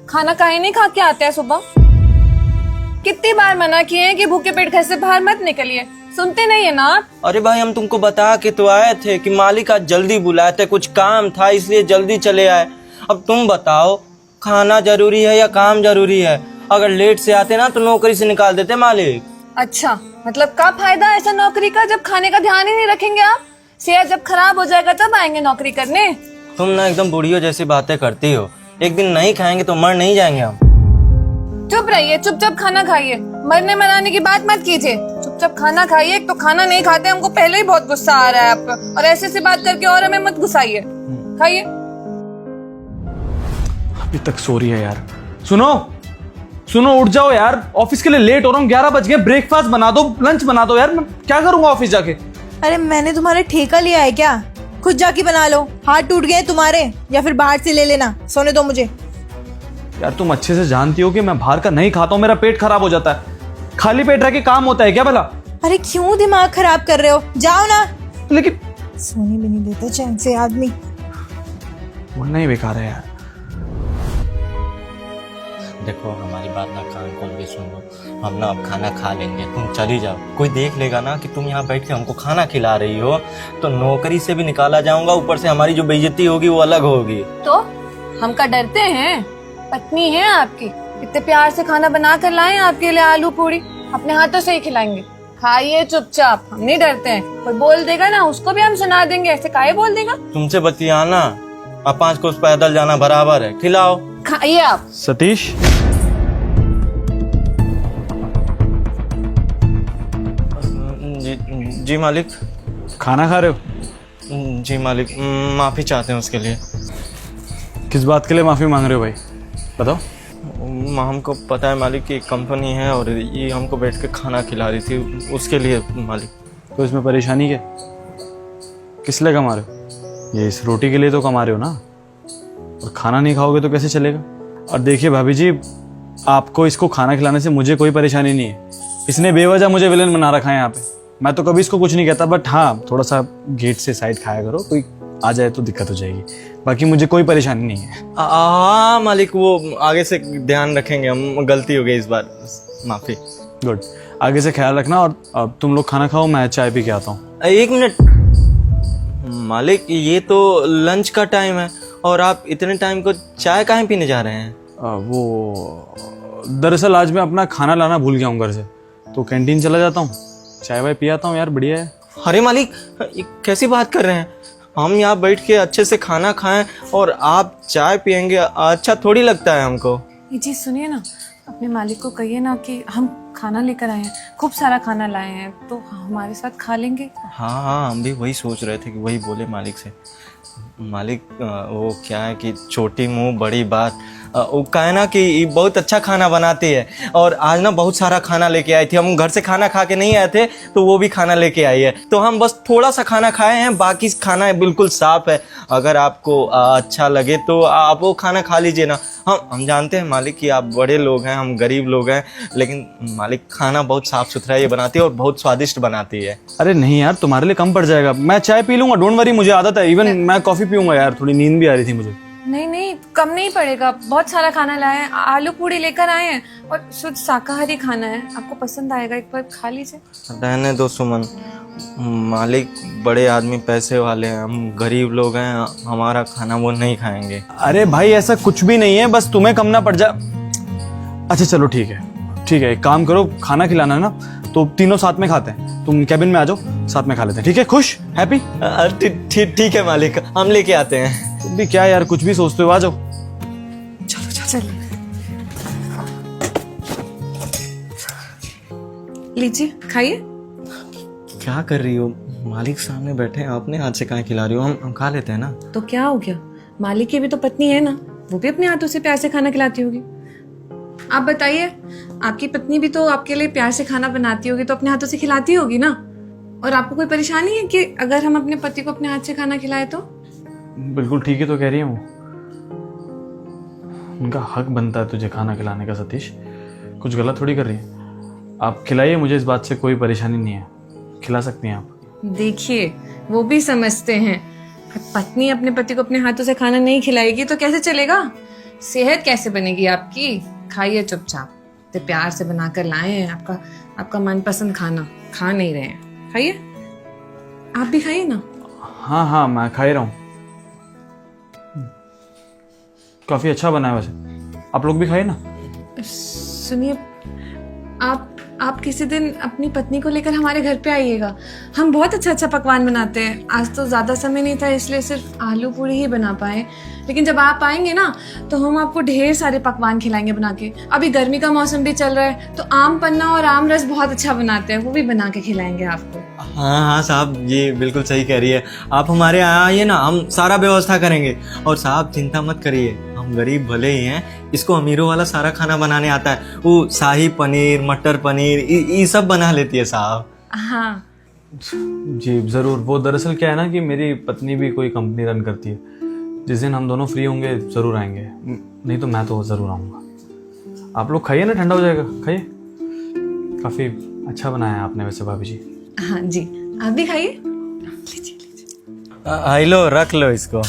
खाना काहे नहीं खा के आते हैं सुबह? कितनी बार मना किए हैं कि भूखे पेट घर से बाहर मत निकलिए, सुनते नहीं है ना आप? अरे भाई हम तुमको बता के तो आए थे कि मालिक आज जल्दी बुलाए थे, कुछ काम था इसलिए जल्दी चले आए। अब तुम बताओ खाना जरूरी है या काम जरूरी है? अगर लेट से आते ना तो नौकरी से निकाल देते मालिक। अच्छा, मतलब क्या फायदा ऐसा नौकरी का जब खाने का ध्यान ही नहीं रखेंगे आप? सेहत जब खराब हो जाएगा तब आएंगे नौकरी करने। तुम ना एकदम बुढ़ियों जैसी बातें करती हो। एक दिन नहीं खाएंगे तो मर नहीं जाएंगे हम। चुप रहिए, चुपचाप खाना खाइए, मरने मराने की बात मत कीजिए। चुपचाप खाना खाइए। एक तो खाना नहीं खाते, हमको पहले ही बहुत गुस्सा आ रहा है आप पर, और ऐसे से बात करके और हमें मत गुस्साइए। खाइए। अभी तक सो रही है यार। सुनो सुनो, उठ जाओ यार, ऑफिस के लिए लेट हो रहा हूँ। 11 बज गए, ब्रेकफास्ट बना दो, लंच बना दो यार। मैं क्या करूंगा ऑफिस जाके? अरे मैंने तुम्हारे ठेका लिया है क्या? खुद जाके बना लो। हाथ टूट गए तुम्हारे, या फिर बाहर से ले लेना। सोने दो मुझे। यार तुम अच्छे से जानती हो कि मैं बाहर का नहीं खाता हूँ, मेरा पेट खराब हो जाता है। खाली पेट रह के काम होता है क्या भला? अरे क्यों दिमाग खराब कर रहे हो? जाओ ना। लेकिन सोने भी नहीं देता चैन से आदमी। बोलना ही बेकार है यार। देखो हमारी बात ना कान खोल के सुन लो। हम ना अब खाना खा लेंगे, तुम चली जाओ। कोई देख लेगा ना कि तुम यहाँ बैठ के हमको खाना खिला रही हो तो नौकरी से भी निकाला जाऊंगा, ऊपर से हमारी जो बेइज्जती होगी वो अलग होगी। तो हम का डरते हैं? पत्नी है आपकी, इतने प्यार से खाना बना कर लाए आपके लिए आलू पूरी, अपने हाथों से ही खिलाएंगे। खाइए चुपचाप, हम नहीं डरते हैं। कोई बोल देगा ना उसको भी हम सुना देंगे। ऐसे काहे बोल देगा? तुमसे बतियाना अब 5 कोस पैदल जाना बराबर है। खिलाओ, खाइए आप। सतीश, जी मालिक। खाना खा रहे हो? जी मालिक, माफी चाहते हैं उसके लिए। किस बात के लिए माफी मांग रहे हो भाई, बताओ। हमको पता है मालिक की कंपनी है और ये हमको बैठ के खाना खिला रही थी, उसके लिए मालिक। तो इसमें परेशानी क्या? किस लिए कमा रहे हो? ये इस रोटी के लिए तो कमा रहे हो ना। और खाना नहीं खाओगे तो कैसे चलेगा? और देखिए भाभी जी, आपको इसको खाना खिलाने से मुझे कोई परेशानी नहीं है। इसने बेवजह मुझे विलेन बना रखा है यहाँ पे। मैं तो कभी इसको कुछ नहीं कहता, बट हाँ थोड़ा सा गेट से साइड खाया करो, कोई आ जाए तो दिक्कत हो जाएगी। बाकी मुझे कोई परेशानी नहीं है। हाँ मालिक, वो आगे से ध्यान रखेंगे हम। गलती हो गई इस बार, माफी। गुड, आगे से ख्याल रखना। और अब तुम लोग खाना खाओ, मैं चाय पी के आता हूँ। 1 मिनट मालिक, ये तो लंच का टाइम है और आप इतने टाइम को चाय काहे पीने जा रहे हैं? वो दरअसल आज मैं अपना खाना लाना भूल गया हूँ घर से, तो कैंटीन चला जाता हूँ, चाय वाय पी आता हूँ यार। बढ़िया है। अरे मालिक, ये कैसी बात कर रहे हैं? हम यहाँ बैठ के अच्छे से खाना खाएं और आप चाय पियेंगे, अच्छा थोड़ी लगता है हमको। जी सुनिए ना, अपने मालिक को कहिए ना कि हम खाना लेकर आए हैं, खूब सारा खाना लाए हैं, तो हमारे साथ खा लेंगे। हाँ हाँ, हम भी वही सोच रहे थे कि वही बोले मालिक से। मालिक वो क्या है कि छोटी मुंह बड़ी बात। वो क्या है ना कि बहुत अच्छा खाना बनाती है और आज ना बहुत सारा खाना लेके आई थी। हम घर से खाना खा के नहीं आए थे तो वो भी खाना लेके आई है, तो हम बस थोड़ा सा खाना खाए हैं, बाकी खाना बिल्कुल साफ है। अगर आपको अच्छा लगे तो आप वो खाना खा लीजिए ना। हम जानते हैं मालिक कि आप बड़े लोग हैं, हम गरीब लोग हैं, लेकिन मालिक खाना बहुत साफ सुथरा ये बनाती है और बहुत स्वादिष्ट बनाती है। अरे नहीं यार, तुम्हारे लिए कम पड़ जाएगा, मैं चाय पी लूंगा, डोंट वरी, मुझे आदत है। इवन मैं कॉफी पीऊंगा यार, थोड़ी नींद भी आ रही थी मुझे। नहीं नहीं, कम नहीं पड़ेगा, बहुत सारा खाना लाए हैं, आलू पूड़ी लेकर आए हैं और शुद्ध शाकाहारी खाना है, आपको पसंद आएगा, एक बार खा लीजिए। रहने दो सुमन, मालिक बड़े आदमी पैसे वाले हैं, हम गरीब लोग हैं, हमारा खाना वो नहीं खाएंगे। अरे भाई ऐसा कुछ भी नहीं है, बस तुम्हें कम ना पड़ जा। अच्छा चलो ठीक है ठीक है, एक काम करो, खाना खिलाना है ना तो तीनों साथ में खाते हैं। तुम कैबिन में आ जाओ, साथ में खा लेते हैं, ठीक है? खुश, हैप्पी? ठीक है मालिक, हम लेके आते हैं। तुम भी क्या यार, कुछ भी सोचते हो, आ जाओ। चलो चलो चलिए, लीजिए खाइए। क्या कर रही हो? मालिक सामने बैठे हैं, अपने हाथ से कहाँ खिला रही हो? हम खा लेते हैं ना। तो क्या हो गया, मालिक की भी तो पत्नी है ना, वो भी अपने हाथों से प्यार से खाना खिलाती होगी। आप बताइए, आपकी पत्नी भी तो आपके लिए प्यार से खाना बनाती होगी, तो अपने हाथों से खिलाती होगी ना। और आपको कोई परेशानी है कि अगर हम अपने पति को अपने हाथ से खाना खिलाए तो? बिल्कुल ठीक है तो कह रही हूँ, उनका हक बनता है तुझे खाना खिलाने का। सतीश कुछ गलत थोड़ी कर रही है। आप खिलाइए, मुझे इस बात से कोई परेशानी नहीं है, खिला सकती हैं आप। देखिए वो भी समझते हैं, पत्नी अपने पति को अपने हाथों से खाना नहीं खिलाएगी तो कैसे चलेगा। सेहत कैसे बनेगी आपकी? खाइए चुपचाप। तो प्यार से बनाकर लाए हैं आपका मनपसंद खाना, खा नहीं रहे हैं। खाइए, आप भी खाइए ना। हाँ हाँ, मैं खा ही रहा हूँ। काफी अच्छा बना है वैसे, आप लोग भी खाइए ना। सुनिए, आप किसी दिन अपनी पत्नी को लेकर हमारे घर पे आइएगा। हम बहुत अच्छा पकवान बनाते हैं। आज तो ज़्यादा समय नहीं था इसलिए सिर्फ आलू पूरी ही बना पाए, लेकिन जब आप आएंगे ना तो हम आपको ढेर सारे पकवान खिलाएंगे बना के। अभी गर्मी का मौसम भी चल रहा है तो आम पन्ना और आम रस बहुत अच्छा बनाते हैं, वो भी बना के खिलाएंगे आपको। हाँ हाँ साहब, ये बिल्कुल सही कह रही है। आप हमारे यहाँ आइए ना, हम सारा व्यवस्था करेंगे। और साहब चिंता मत करिए, हम गरीब भले ही हैं, इसको अमीरों वाला सारा खाना बनाने आता है। वो शाही पनीर, मटर पनीर, ये सब बना लेती है साहब। हाँ जी ज़रूर। वो दरअसल क्या है ना कि मेरी पत्नी भी कोई कंपनी रन करती है। जिस दिन हम दोनों फ्री होंगे ज़रूर आएंगे, नहीं तो मैं तो ज़रूर आऊँगा। आप लोग खाइए ना, ठंडा हो जाएगा, खाइए। काफ़ी अच्छा बनाया है आपने वैसे भाभी जी। हाँ जी, आप भी खाइए। लीजिए। आई लो, रख लो इसको।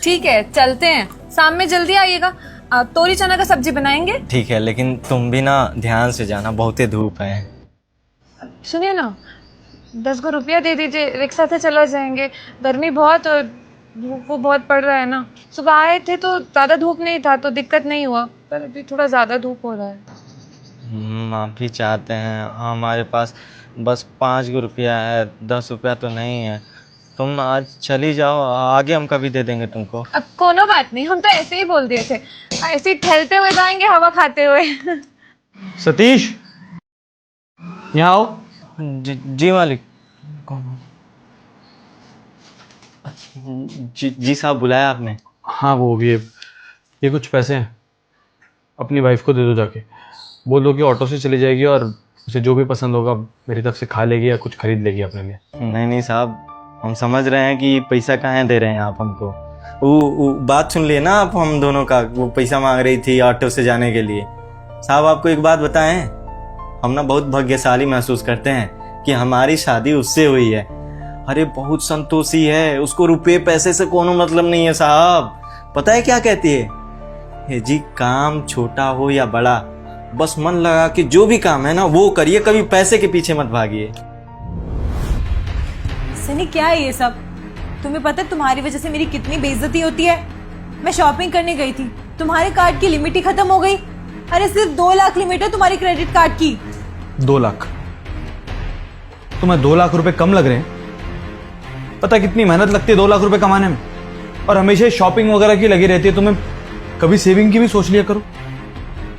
ठीक है, चलते हैं। शाम में जल्दी आइएगा, तोरी चना का सब्जी बनाएंगे। ठीक है, लेकिन तुम भी ना ध्यान से जाना, बहुते धूप है। सुनिए ना, 10 को रुपया दे दीजिए, रिक्शा से चला जाएंगे। गर्मी बहुत और धूप वो बहुत पड़ रहा है ना। सुबह आए थे तो ज़्यादा धूप नहीं था तो दिक्कत नहीं हुआ, पर अभी थोड़ा ज़्यादा धूप हो रहा है। आप भी चाहते हैं, हमारे पास बस 5 रुपया है, 10 रुपया तो नहीं है। तुम आज चली जाओ, आगे हम कभी दे देंगे तुमको। अब कोनो बात नहीं, हम तो ऐसे ही बोल दिए थे, ऐसे ही ठहरते हुए जाएंगे हवा खाते हुए। सतीश, यहाँ आओ। जी मालिक। कौन? जी साहब, बुलाया आपने? हाँ वो भी है। ये कुछ पैसे हैं, अपनी वाइफ को दे दो जाके। बोल दो कि ऑटो से चली जाएगी और उसे जो भी पसंद होगा मेरी तरफ से खा लेगी या कुछ खरीद लेगी अपने लिए। नहीं साहब, हम समझ रहे हैं कि पैसा कहाँ दे रहे हैं आप हमको। वो बात सुन लिए ना आप हम दोनों का, वो पैसा मांग रही थी ऑटो से जाने के लिए। साहब आपको एक बात बताएं, हम ना बहुत भाग्यशाली महसूस करते हैं कि हमारी शादी उससे हुई है। अरे बहुत संतोषी है, उसको रुपए पैसे से कोनो मतलब नहीं है साहब। पता है क्या कहती है? हे जी, काम छोटा हो या बड़ा, बस मन लगा कि जो भी काम है ना वो करिए, कभी पैसे के पीछे मत भागिए। सनी क्या है ये सब? तुम्हें पता है तुम्हारी वजह से मेरी कितनी बेइज्जती होती है? मैं शॉपिंग करने गई थी, तुम्हारे कार्ड की लिमिट ही खत्म हो गई। अरे सिर्फ 2 लाख लिमिट है तुम्हारी क्रेडिट कार्ड की। 2 लाख? तुम्हें 2 लाख रुपए कम लग रहे हैं? पता कितनी मेहनत लगती है 2 लाख रुपए कमाने में, और हमेशा शॉपिंग वगैरह की लगी रहती है। तुम्हें कभी सेविंग की भी सोच लिया करो।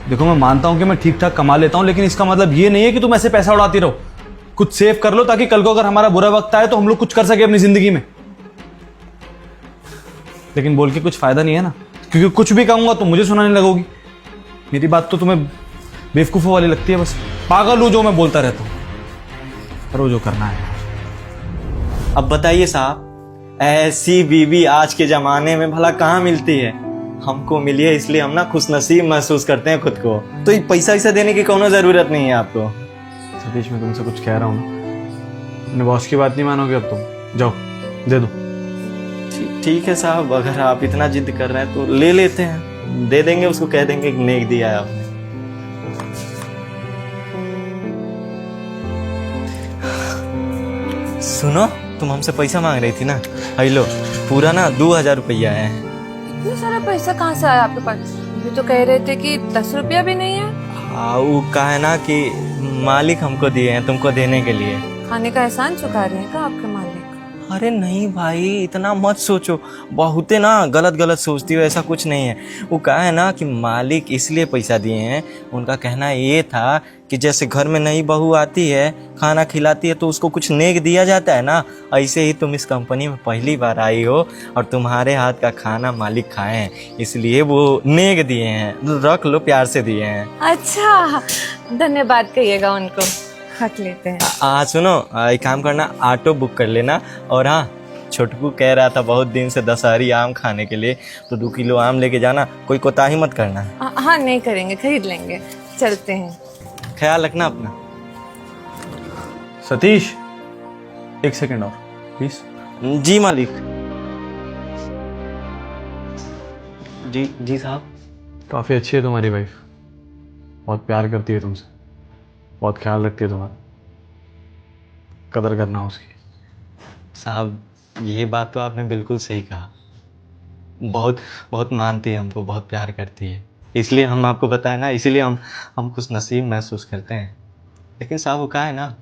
देखो मैं मानता हूं कि मैं ठीक ठाक कमा लेता हूं, लेकिन इसका मतलब ये नहीं है कि तुम ऐसे पैसा उड़ाती रहो। कुछ सेव कर लो ताकि कल को अगर हमारा बुरा वक्त आए तो हम लोग कुछ कर सके अपनी जिंदगी में। लेकिन बोल के कुछ फायदा नहीं है ना, क्योंकि कुछ भी कहूंगा तो मुझे सुनाने लगोगी। मेरी बात तो तुम्हें बेवकूफों वाली लगती है, बस पागल हूं जो मैं बोलता रहता हूं। करो जो करना है। अब बताइए साहब, ऐसी बीवी आज के जमाने में भला कहाँ मिलती है? हमको मिली है, इसलिए हम ना खुशनसीब महसूस करते हैं खुद को। तो ये पैसा वैसा देने की कोनो जरूरत नहीं है आपको। सतीश मैं तुमसे कुछ कह रहा हूँ ना, अपने बॉस की बात नहीं मानोगे अब तुम। जाओ दे दो। ठीक है साहब, अगर आप इतना जिद कर रहे हैं तो ले लेते हैं, दे देंगे उसको, कह देंगे कि नेक दिया है आपने। सुनो, तुम हमसे पैसा मांग रही थी ना, आई लो पूरा ना 2000 रुपया है। इतना सारा पैसा कहाँ से आया आपके पास? अभी तो कह रहे थे कि 10 रुपया भी नहीं है। हाँ, वो कहा है ना कि मालिक हमको दिए हैं तुमको देने के लिए। खाने का एहसान चुका रहे हैं क्या आपके मालिक? अरे नहीं भाई, इतना मत सोचो, बहुते ना गलत सोचती हो, ऐसा कुछ नहीं है। वो कहा है ना कि मालिक इसलिए पैसा दिए हैं, उनका कहना ये था कि जैसे घर में नई बहू आती है, खाना खिलाती है तो उसको कुछ नेक दिया जाता है ना, ऐसे ही तुम इस कंपनी में पहली बार आई हो और तुम्हारे हाथ का खाना मालिक खाए हैं, इसलिए वो नेक दिए हैं। रख लो, प्यार से दिए हैं। अच्छा, धन्यवाद कहिएगा उनको, रख लेते हैं। सुनो, एक काम करना, ऑटो बुक कर लेना। और हाँ, छोटकू कह रहा था बहुत दिन से दशहरी आम खाने के लिए, तो 2 किलो आम लेके जाना, कोई कोताही मत करना। हाँ नहीं करेंगे, खरीद लेंगे। चलते हैं, ख्याल रखना अपना। सतीश 1 सेकंड और प्लीज। जी मालिक। जी साहब। काफ़ी अच्छी है तुम्हारी वाइफ, बहुत प्यार करती है तुमसे, बहुत ख्याल रखती है तुम्हारा, कदर करना उसकी। साहब ये बात तो आपने बिल्कुल सही कहा। बहुत बहुत मानती है हमको, बहुत प्यार करती है, इसलिए हम आपको बताए ना, इसीलिए हम कुछ नसीब महसूस करते हैं। लेकिन साहब वो क्या है ना,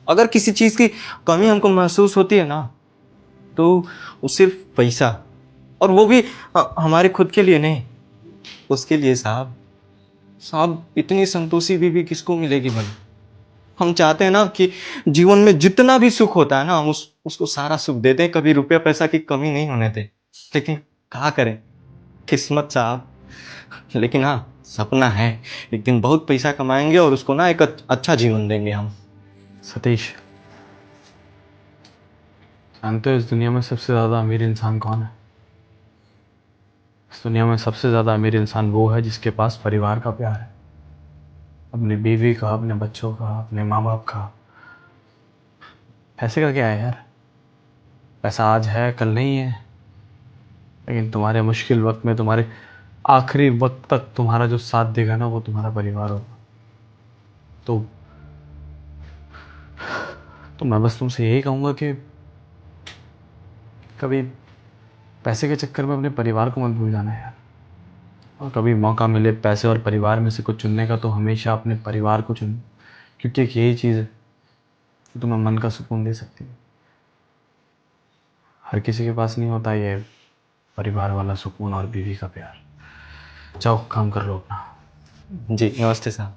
अगर किसी चीज़ की कमी हमको महसूस होती है ना, तो वो सिर्फ पैसा, और वो भी हमारे खुद के लिए नहीं, उसके लिए। साहब साहब इतनी संतोषी बीवी किसको मिलेगी भाई। हम चाहते हैं ना कि जीवन में जितना भी सुख होता है ना, हम उसको सारा सुख देते हैं, कभी रुपया पैसा की कमी नहीं होने दें। लेकिन क्या करें, किस्मत साहब। लेकिन हाँ, सपना है एक दिन बहुत पैसा कमाएंगे और उसको ना एक अच्छा जीवन देंगे हम। सतीश, जानते हो इस दुनिया में सबसे ज़्यादा अमीर इंसान कौन है? इस दुनिया में सबसे ज़्यादा अमीर इंसान वो है जिसके पास परिवार का प्यार है, अपनी बीवी का, अपने बच्चों का, अपने माँ बाप का। पैसे का क्या है यार, पैसा आज है कल नहीं है, लेकिन तुम्हारे मुश्किल वक्त में, तुम्हारे आखिरी वक्त तक तुम्हारा जो साथ देगा ना, वो तुम्हारा परिवार होगा। तो मैं बस तुमसे यही कहूँगा कि कभी पैसे के चक्कर में अपने परिवार को मत भूल जाना यार। और कभी मौका मिले पैसे और परिवार में से कुछ चुनने का, तो हमेशा अपने परिवार को चुनो, क्योंकि एक यही चीज़ है जो तुम्हें मन का सुकून दे सकती है। हर किसी के पास नहीं होता ये परिवार वाला सुकून और बीवी का प्यार। जाओ काम कर लो अपना। जी नमस्ते साहब।